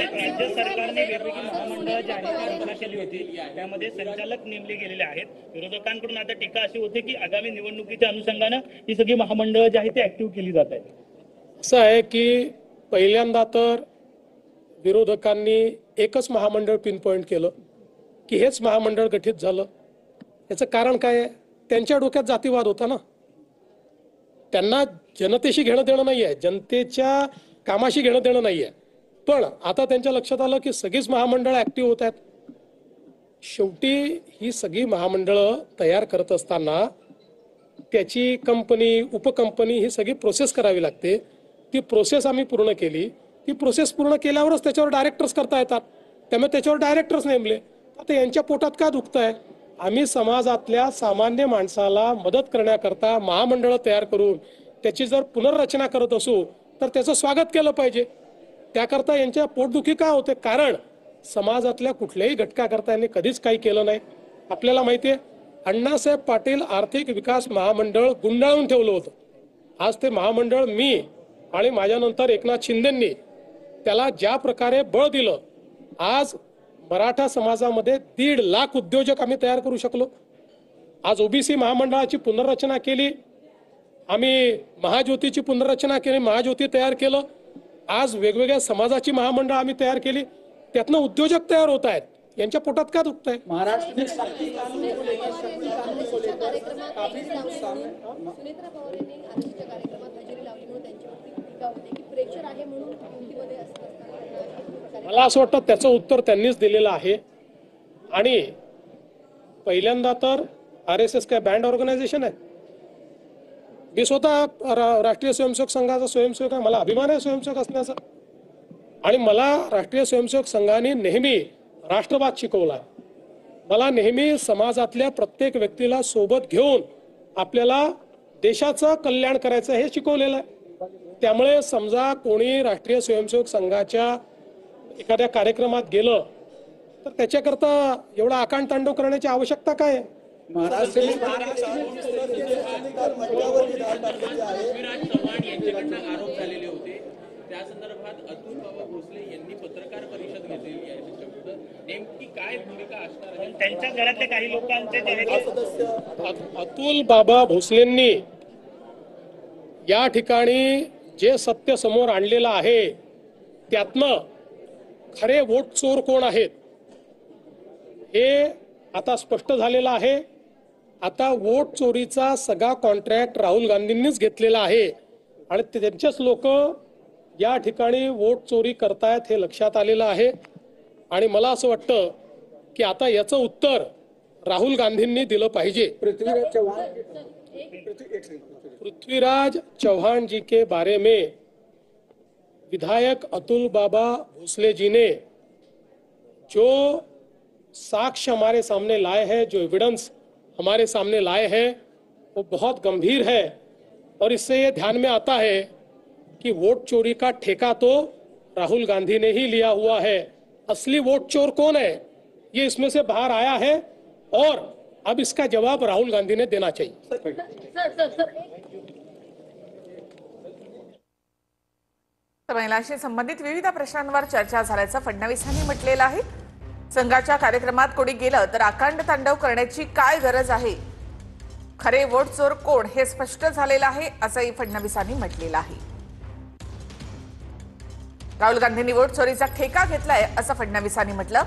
राज्य सरकारने वेगवेगळी महामंडळं जी आहेत स्थापना केली होती, त्यामध्ये संचालक नेमले गेलेले आहेत. विरोधकांकडून आता टीका अशी होते की आगामी निवडणुकीच्या अनुषंगानं ही सगळी महामंडळं जी आहेत ती ऍक्टिव्ह केली जात आहेत. असं आहे की पहिल्यांदा तर विरोधकांनी एकच महामंडळ पिन पॉइंट केलं की हेच महामंडळ गठीत झालं. याचं कारण काय आहे? त्यांच्या डोक्यात जातीवाद होता ना. त्यांना जनतेशी घेणं देणं नाही आहे, जनतेच्या कामाशी घेणं देणं नाही आहे. पण आता त्यांच्या लक्षात आलं की सगळीच महामंडळं ऍक्टिव्ह होत आहेत. शेवटी ही सगळी महामंडळं तयार करत असताना त्याची कंपनी उपकंपनी ही सगळी प्रोसेस करावी लागते. ती प्रोसेस आम्ही पूर्ण केली. ती प्रोसेस पूर्ण केल्यावरच त्याच्यावर डायरेक्टर्स करता येतात. त्यामुळे त्याच्यावर डायरेक्टर्स नेमले. आता यांच्या पोटात का दुखतंय? आम्ही समाजातल्या सामान्य माणसाला मदत करण्याकरता महामंडळं तयार करून त्याची जर पुनर्रचना करत असू तर त्याचं स्वागत केलं पाहिजे. त्याकरता यांच्या पोटदुखी का होते? कारण समाजातल्या कुठल्याही घटकाकरता यांनी कधीच काही केलं नाही. आपल्याला माहिती आहे, अण्णासाहेब पाटील आर्थिक विकास महामंडळ गुंडाळून ठेवलं होतं. आज ते महामंडळ मी आणि माझ्यानंतर एकनाथ शिंदेंनी त्याला ज्या प्रकारे बळ दिलं, आज मराठा समाजामध्ये 1.5 लाख उद्योजक आम्ही तयार करू शकलो. आज ओबीसी महामंडळाची पुनर्रचना केली, आम्ही महाज्योतीची पुनर्रचना केली, महाज्योती तयार केलं. आज वेगवेगळ्या समाजाची महामंडळ आम्ही तयार केली. त्यातनं उद्योजक तयार होत आहेत. यांच्या पोटात का दुखत आहे? महाराष्ट्र मला असं वाटतं त्याचं उत्तर त्यांनीच दिलेलं आहे. आणि पहिल्यांदा तर RSS काय बँड ऑर्गनायझेशन आहे? मी स्वतः राष्ट्रीय स्वयंसेवक संघाचा स्वयंसेवक आहे. मला अभिमान आहे स्वयंसेवक असण्याचा. आणि मला राष्ट्रीय स्वयंसेवक संघाने नेहमी राष्ट्रवाद शिकवला. मला नेहमी समाजातल्या प्रत्येक व्यक्तीला सोबत घेऊन आपल्याला देशाचं कल्याण करायचं हे शिकवलेलं आहे. त्यामुळे समजा कोणी राष्ट्रीय स्वयंसेवक संघाच्या एखाद्या कार्यक्रमात गेलं तर त्याच्याकरता एवढा आकांड तांडव करण्याची आवश्यकता काय आहे? महाराष्ट्र पृथ्वीराज चव्हाण यांच्याकडनं आरोप झालेले होते. त्या संदर्भात अतुल बाबा भोसले यांनी पत्रकार परिषद घेतलेली आहे. त्याच्याबद्दल नेमकी काय भूमिका असणार आहे? त्यांच्या घरातले काही लोकांचे अतुल बाबा भोसलेंनी या ठिकाणी जे सत्य समोर आणलेलं आहे त्यातनं खरे वोट चोर कोण आहेत हे आता स्पष्ट झालेलं आहे. आता वोट चोरीचा सगळा कॉन्ट्रॅक्ट राहुल गांधींनीच घेतलेला आहे आणि त्यांचेच लोक या ठिकाणी वोट चोरी करतायत हे लक्षात आलेलं आहे. आणि मला असं वाटतं की आता याचं उत्तर राहुल गांधींनी दिलं पाहिजे. पृथ्वीराज चौहान जी के बारे में विधायक अतुल बाबा भोसले जी ने जो साक्ष्य हमारे सामने लाए हैं, जो एविडेंस हमारे सामने लाए हैं, वो बहुत गंभीर है. और इससे ये ध्यान में आता है कि वोट चोरी का ठेका तो राहुल गांधी ने ही लिया हुआ है. असली वोट चोर कौन है ये इसमें से बाहर आया है और अब इसका जवाब राहुल गांधी ने देना चाहिए. महिलांशी संबंधित विविध प्रश्नांवर चर्चा झाल्याचं फडणवीसांनी म्हटलेलं आहे. संघाच्या कार्यक्रमात कोणी गेलं तर आकांड तांडव करण्याची काय गरज आहे? खरे वोट चोर कोण हे स्पष्ट झालेलं आहे असंही फडणवीसांनी म्हटलेलं आहे. राहुल गांधींनी वोट चोरीचा ठेका घेतलाय असं फडणवीसांनी म्हटलं.